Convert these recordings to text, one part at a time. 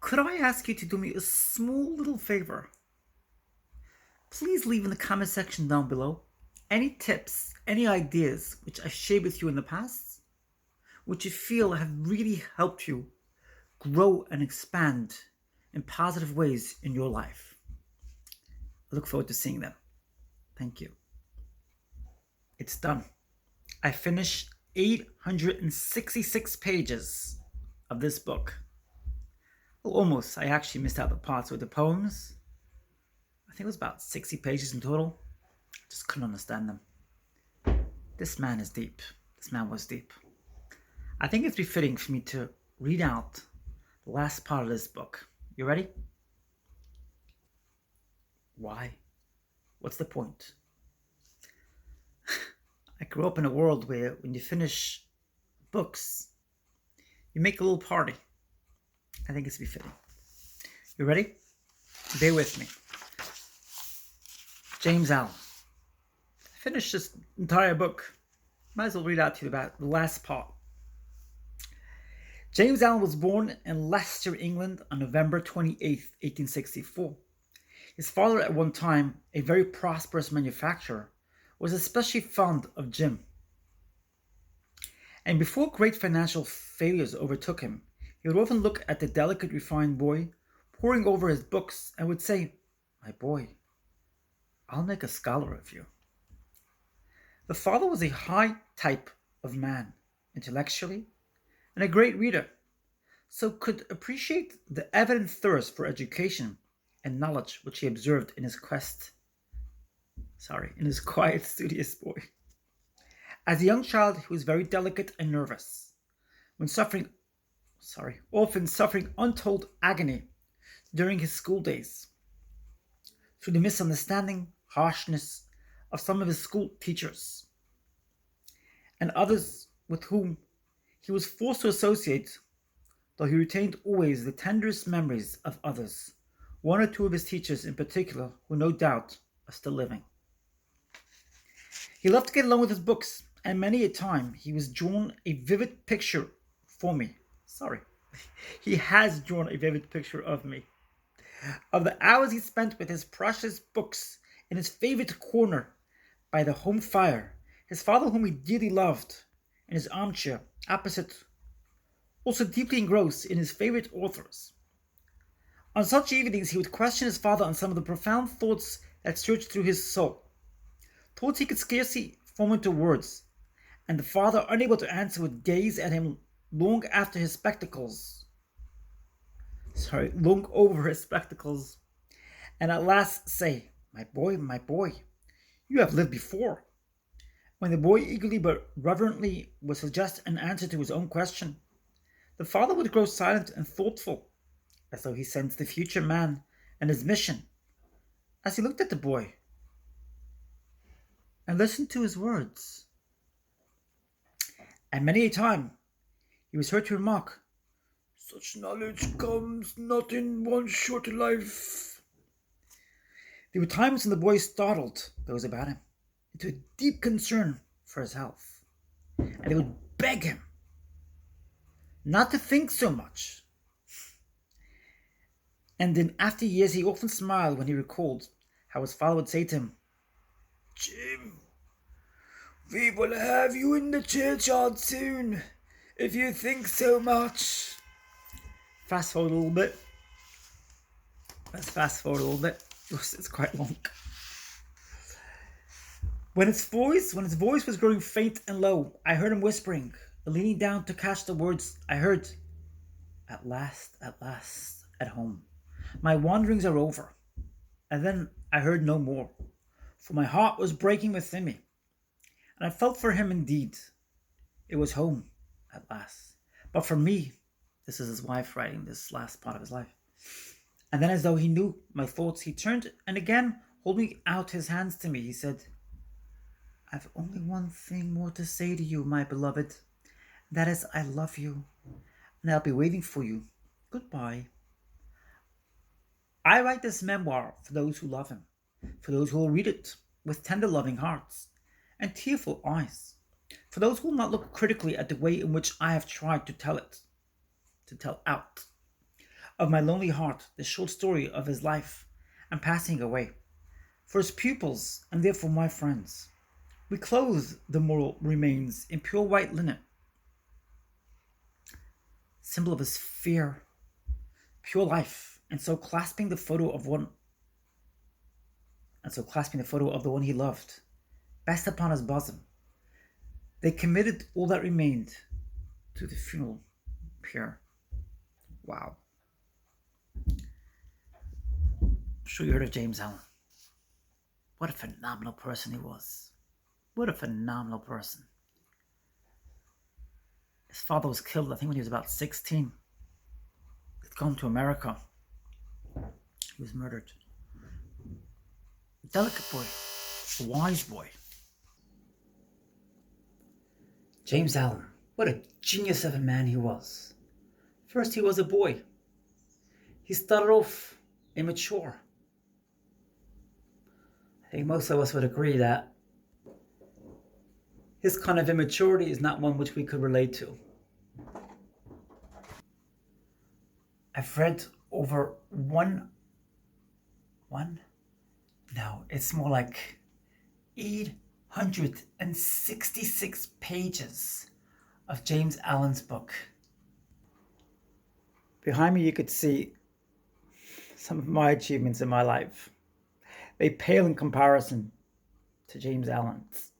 Could I ask you to do me a small little favor? Please leave in the comment section down below any tips, any ideas which I've shared with you in the past, which you feel have really helped you grow and expand in positive ways in your life. I look forward to seeing them. Thank you. It's done. I finished 866 pages of this book. Well, almost. I actually missed out the parts with the poems. I think it was about 60 pages in total. I just couldn't understand them. This man is deep. This man was deep. I think it's befitting for me to read out the last part of this book. You ready? Why? What's the point? I grew up in a world where when you finish books, you make a little party. I think it's befitting. You ready? Bear with me. James Allen. I finished this entire book. Might as well read out to you about the last part. James Allen was born in Leicester, England on November 28th, 1864. His father, at one time a very prosperous manufacturer, was especially fond of Jim. And before great financial failures overtook him, he would often look at the delicate, refined boy poring over his books and would say, "My boy, I'll make a scholar of you." The father was a high type of man, intellectually, and a great reader, so could appreciate the evident thirst for education and knowledge which he observed in his quiet, studious boy. As a young child, he was very delicate and nervous, often suffering untold agony during his school days through the misunderstanding, harshness of some of his school teachers and others with whom he was forced to associate, though he retained always the tenderest memories of others, one or two of his teachers in particular, who no doubt are still living. He loved to get along with his books, and many a time he was drawn a vivid picture for me. He has drawn a vivid picture of me, of the hours he spent with his precious books in his favorite corner by the home fire, his father, whom he dearly loved, in his armchair opposite, also deeply engrossed in his favorite authors. On such evenings he would question his father on some of the profound thoughts that searched through his soul, thoughts he could scarcely form into words, and the father, unable to answer, would gaze at him long over his spectacles, and at last say, my boy, you have lived before." When the boy eagerly but reverently would suggest an answer to his own question, the father would grow silent and thoughtful, as though he sensed the future man and his mission, as he looked at the boy and listened to his words. And many a time he was heard to remark, "Such knowledge comes not in one short life." There were times when the boy startled those about him into a deep concern for his health, and they would beg him not to think so much. And in after years he often smiled when he recalled how his father would say to him, "Jim, we will have you in the churchyard soon, if you think so much." Fast forward a little bit. Let's fast forward a little bit. It's quite long. When his voice was growing faint and low, I heard him whispering, leaning down to catch the words. I heard, at last, at home. My wanderings are over." And then I heard no more, for my heart was breaking within me, and I felt for him indeed. It was home, at last. But for me, this is his wife writing this last part of his life. And then, as though he knew my thoughts, he turned and again, holding out his hands to me, he said, "I've only one thing more to say to you, my beloved. That is, I love you, and I'll be waiting for you. Goodbye." I write this memoir for those who love him, for those who will read it with tender, loving hearts and tearful eyes, for those who will not look critically at the way in which I have tried to tell out. of My Lonely Heart, the short story of his life and passing away. For his pupils, and therefore my friends, we clothe the mortal remains in pure white linen, symbol of his fear, pure life, and so clasping the photo of the one he loved, best upon his bosom, they committed all that remained to the funeral pyre. Wow. I'm sure you heard of James Allen. What a phenomenal person he was. What a phenomenal person. His father was killed, I think, when he was about 16. He'd gone to America. He was murdered. A delicate boy. A wise boy. James Allen. What a genius of a man he was. First, he was a boy. He started off immature. I think most of us would agree that his kind of immaturity is not one which we could relate to. I've read over it's more like 866 pages of James Allen's book. Behind me you could see some of my achievements in my life. They pale in comparison to James Allen's.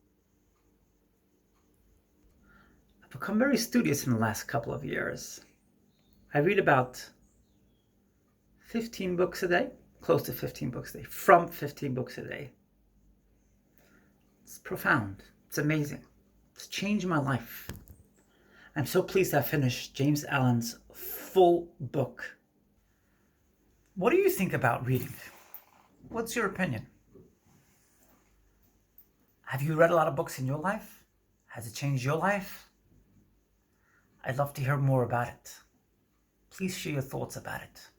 I've become very studious in the last couple of years. I read about 15 books a day, close to 15 books a day, from 15 books a day. It's profound. It's amazing. It's changed my life. I'm so pleased I finished James Allen's full book. What do you think about reading? What's your opinion? Have you read a lot of books in your life? Has it changed your life? I'd love to hear more about it. Please share your thoughts about it.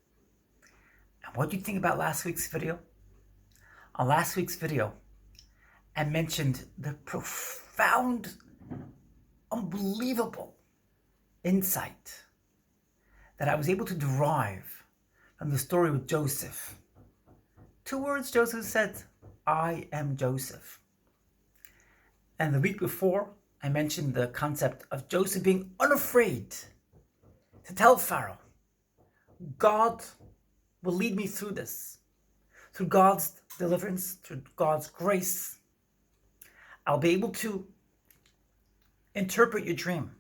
And what do you think about last week's video? On last week's video, I mentioned the profound, unbelievable insight that I was able to derive from the story with Joseph. 2 words Joseph said, I am Joseph. And the week before, I mentioned the concept of Joseph being unafraid to tell Pharaoh, God will lead me through this. Through God's deliverance, through God's grace, I'll be able to interpret your dream.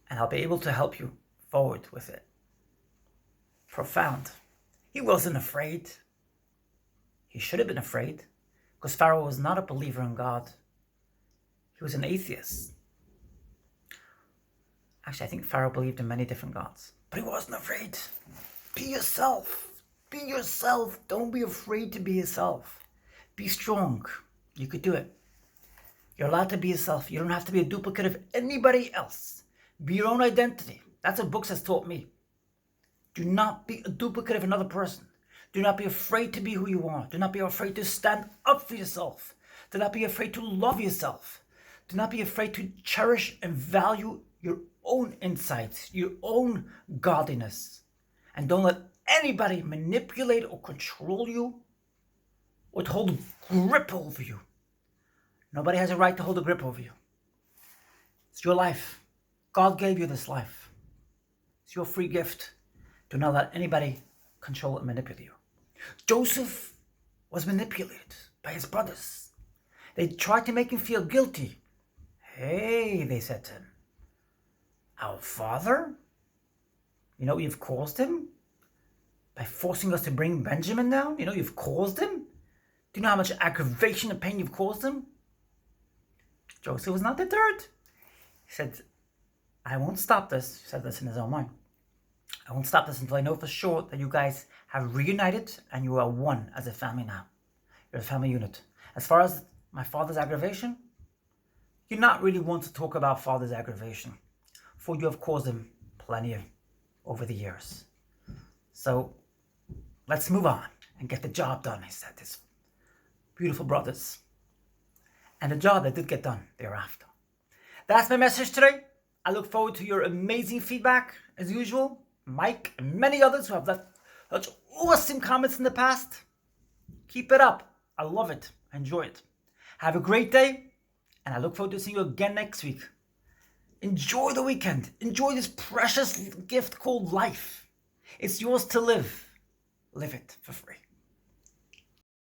And I'll be able to help you forward with it. Profound. He wasn't afraid. He should have been afraid, because Pharaoh was not a believer in God. He was an atheist. Actually, I think Pharaoh believed in many different gods, but he wasn't afraid. Be yourself. Be yourself. Don't be afraid to be yourself. Be strong. You could do it. You're allowed to be yourself. You don't have to be a duplicate of anybody else. Be your own identity. That's what books has taught me. Do not be a duplicate of another person. Do not be afraid to be who you are. Do not be afraid to stand up for yourself. Do not be afraid to love yourself. Do not be afraid to cherish and value your own insights, your own godliness. And don't let anybody manipulate or control you or to hold a grip over you. Nobody has a right to hold a grip over you. It's your life. God gave you this life. It's your free gift. Do not let anybody control and manipulate you. Joseph was manipulated by his brothers. They tried to make him feel guilty. Hey, they said to him, our father? You know you've caused him? By forcing us to bring Benjamin down? You know you've caused him? Do you know how much aggravation and pain you've caused him? Joseph was not deterred. He said, I won't stop this. He said this in his own mind. I won't stop this until I know for sure that you guys have reunited and you are one as a family now. You're a family unit. As far as my father's aggravation, you're not really one to talk about father's aggravation, for you have caused him plenty over the years. So let's move on and get the job done, he said, his beautiful brothers. And the job that did get done thereafter. That's my message today. I look forward to your amazing feedback as usual. Mike, and many others who have left such awesome comments in the past. Keep it up. I love it. I enjoy it. Have a great day, and I look forward to seeing you again next week. Enjoy the weekend. Enjoy this precious gift called life. It's yours to live. Live it for free.